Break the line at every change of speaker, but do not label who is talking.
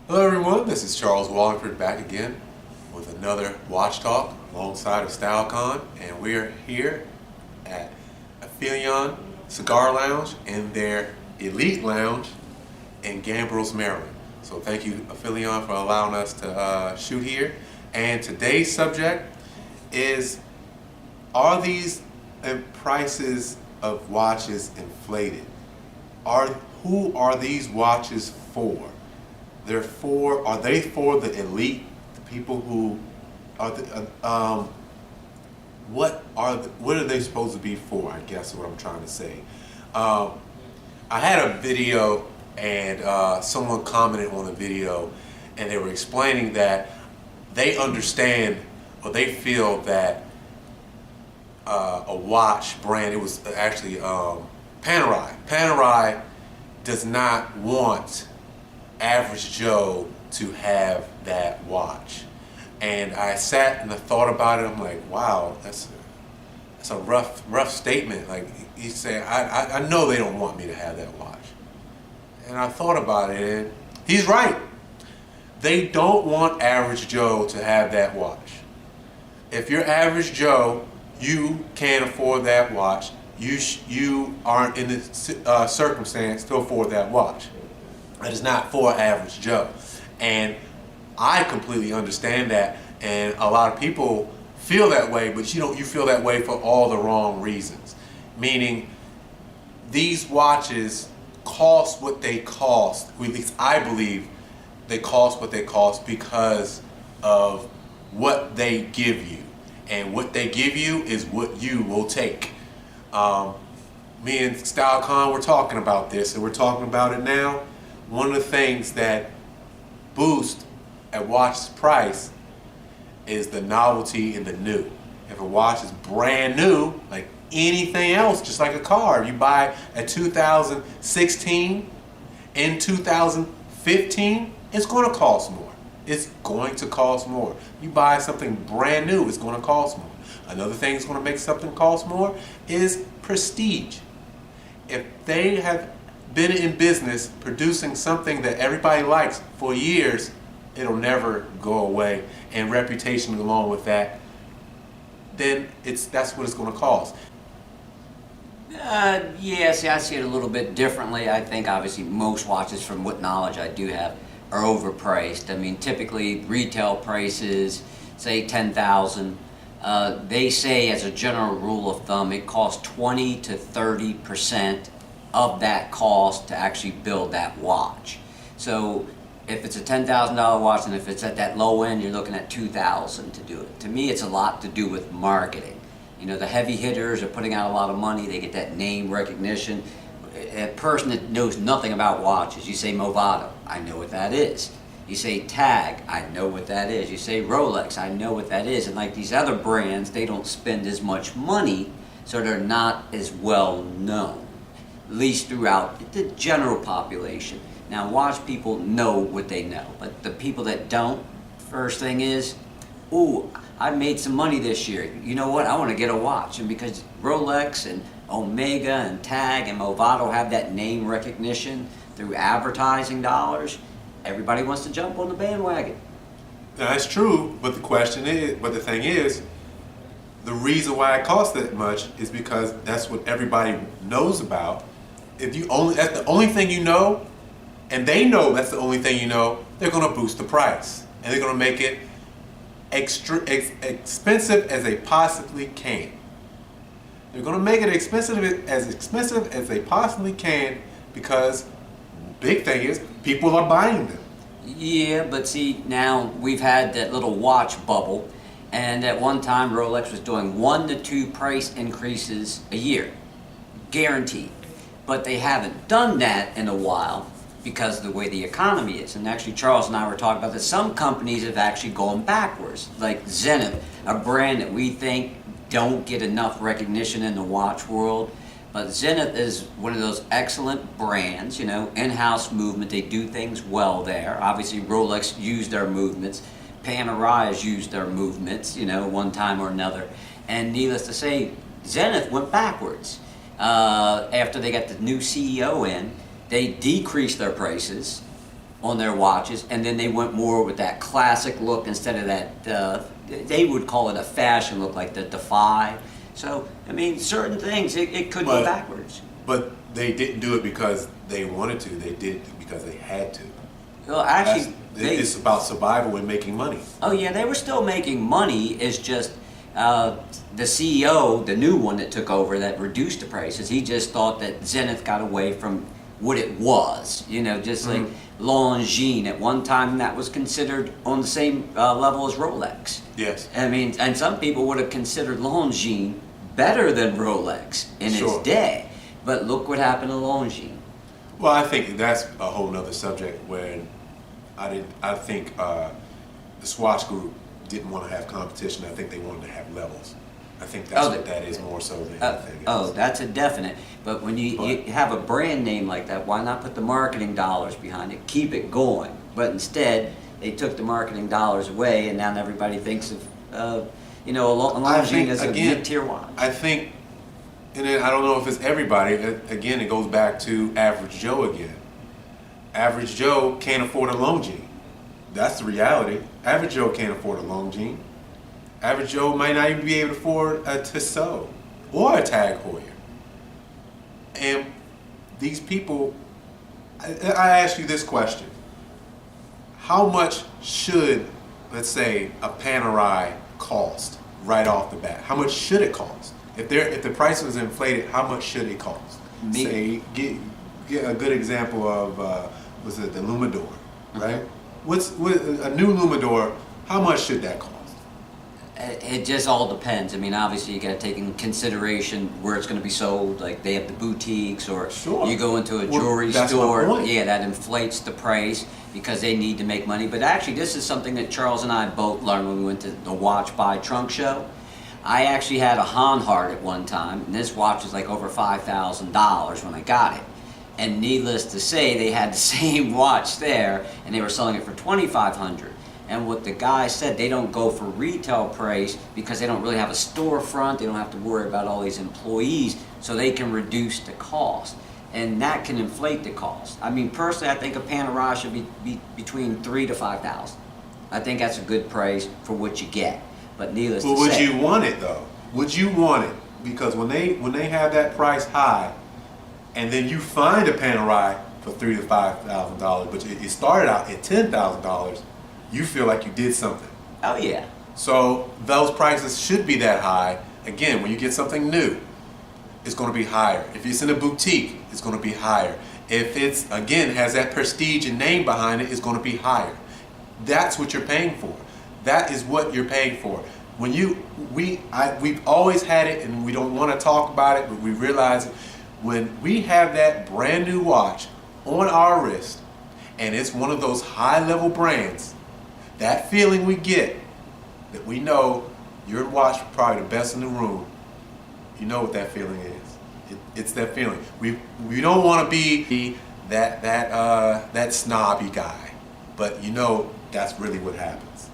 Hello everyone, this is Charles Walhingford back again with another Watch Talk alongside of Style Khan, and we're here at Aphelion Cigar Lounge in their Elite Lounge in Gambrills, Maryland. So thank you Aphelion for allowing us to shoot here. And today's subject is, are these prices of watches inflated? Who are these watches for? Are they for the elite, the people who are what are they supposed to be for? I guess is what I'm trying to say. I had a video and someone commented on the video, and they were explaining that they understand, or they feel that a watch brand, it was actually Panerai does not want average Joe to have that watch. And I sat and I thought about it. I'm like, wow, that's a rough statement. Like he said, I know they don't want me to have that watch. And I thought about it, and he's right. They don't want average Joe to have that watch. If you're average Joe, you can't afford that watch. You aren't in the circumstance to afford that watch. It is not for average Joe. And I completely understand that, and a lot of people feel that way, but you feel that way for all the wrong reasons. Meaning, these watches cost what they cost, or at least I believe they cost what they cost because of what they give you. And what they give you is what you will take. Me and Style Khan were talking about this, and we're talking about it now. One of the things that boosts a watch's price is the novelty and the new. If a watch is brand new, like anything else, just like a car, if you buy a 2016 in 2015, it's going to cost more. It's going to cost more. You buy something brand new, it's going to cost more. Another thing that's going to make something cost more is prestige. If they have been in business producing something that everybody likes for years, it'll never go away, and reputation along with that, then that's what it's going to cost.
Yeah, see, I see it a little bit differently. I think obviously most watches, from what knowledge I do have, are overpriced. I mean, typically retail prices, say $10,000. They say, as a general rule of thumb, it costs 20 to 30% of that cost to actually build that watch. So if it's a $10,000 watch, and if it's at that low end, you're looking at $2,000 to do it. To me, it's a lot to do with marketing. You know, the heavy hitters are putting out a lot of money. They get that name recognition. A person that knows nothing about watches, you say Movado, I know what that is. You say Tag, I know what that is. You say Rolex, I know what that is. And like these other brands, they don't spend as much money, so they're not as well known, at least throughout the general population. Now, watch people know what they know, but the people that don't, first thing is, ooh, I made some money this year. You know what? I want to get a watch. And because Rolex and Omega and Tag and Movado have that name recognition through advertising dollars, everybody wants to jump on the bandwagon.
Now, that's true, but the thing is, the reason why it costs that much is because that's what everybody knows about. If that's the only thing you know, and they know that's the only thing you know, they're going to boost the price, and they're going to make it expensive as they possibly can. They're going to make it expensive as they possibly can, because big thing is people are buying them.
Yeah, but see, now we've had that little watch bubble, and at one time Rolex was doing 1 to 2 price increases a year, guaranteed. But they haven't done that in a while because of the way the economy is. And actually, Charles and I were talking about that. Some companies have actually gone backwards, like Zenith, a brand that we think don't get enough recognition in the watch world. But Zenith is one of those excellent brands, you know, in-house movement. They do things well there. Obviously, Rolex used their movements. Panerai has used their movements, you know, one time or another. And needless to say, Zenith went backwards. After they got the new CEO in, they decreased their prices, on their watches, and then they went more with that classic look instead of that, they would call it a fashion look, like the Defy. So, I mean, certain things, it could go backwards.
But they didn't do it because they wanted to. They did it because they had to.
Well, actually,
it's about survival and making money.
Oh yeah, they were still making money. It's just the CEO, the new one that took over, that reduced the prices. He just thought that Zenith got away from what it was. You know, just like Longines. At one time, that was considered on the same level as Rolex.
Yes.
I mean, and some people would have considered Longines better than Rolex in its day. But look what happened to Longines.
Well, I think that's a whole nother subject where I think the Swatch Group didn't want to have competition. I think they wanted to have levels. I think that's what that is more so than anything else.
Oh, that's a definite. But when you have a brand name like that, why not put the marketing dollars behind it? Keep it going. But instead, they took the marketing dollars away, and now everybody thinks of, you know, Longines as a mid-tier watch.
I think, and then I don't know if it's everybody. Again, it goes back to Average Joe again. Average Joe can't afford a Longines. That's the reality. Average Joe can't afford a Longines. Average Joe might not even be able to afford a Tissot or a Tag Heuer. And these people, I ask you this question. How much should, let's say, a Panerai cost right off the bat? How much should it cost? If the price was inflated, how much should it cost? Say, get a good example of, was it the Lumador, right? What's a new Lumador, how much should that cost?
It just all depends. I mean, obviously you got to take in consideration where it's going to be sold. Like they have the boutiques, or you go into a jewelry store. Yeah, that inflates the price because they need to make money. But actually, this is something that Charles and I both learned when we went to the Watch Buy Trunk Show. I actually had a Hanhart at one time, and this watch was like over $5,000 when I got it. And needless to say, they had the same watch there, and they were selling it for $2,500. And what the guy said, they don't go for retail price because they don't really have a storefront. They don't have to worry about all these employees, so they can reduce the cost. And that can inflate the cost. I mean, personally, I think a Panerai should be between $3,000 to $5,000. I think that's a good price for what you get. But needless to say,
would you want it though? Would you want it? Because when they have that price high, and then you find a Panerai for $3,000 to $5,000, but it started out at $10,000. You feel like you did something.
Oh yeah.
So those prices should be that high. Again, when you get something new, it's going to be higher. If it's in a boutique, it's going to be higher. If it's, again, has that prestige and name behind it, it's going to be higher. That's what you're paying for. That is what you're paying for. When we've always had it, and we don't want to talk about it, but we realize it. When we have that brand new watch on our wrist, and it's one of those high-level brands, that feeling we get, that we know your watch probably the best in the room, you know what that feeling is. It's that feeling. We don't want to be that snobby guy, but you know that's really what happens.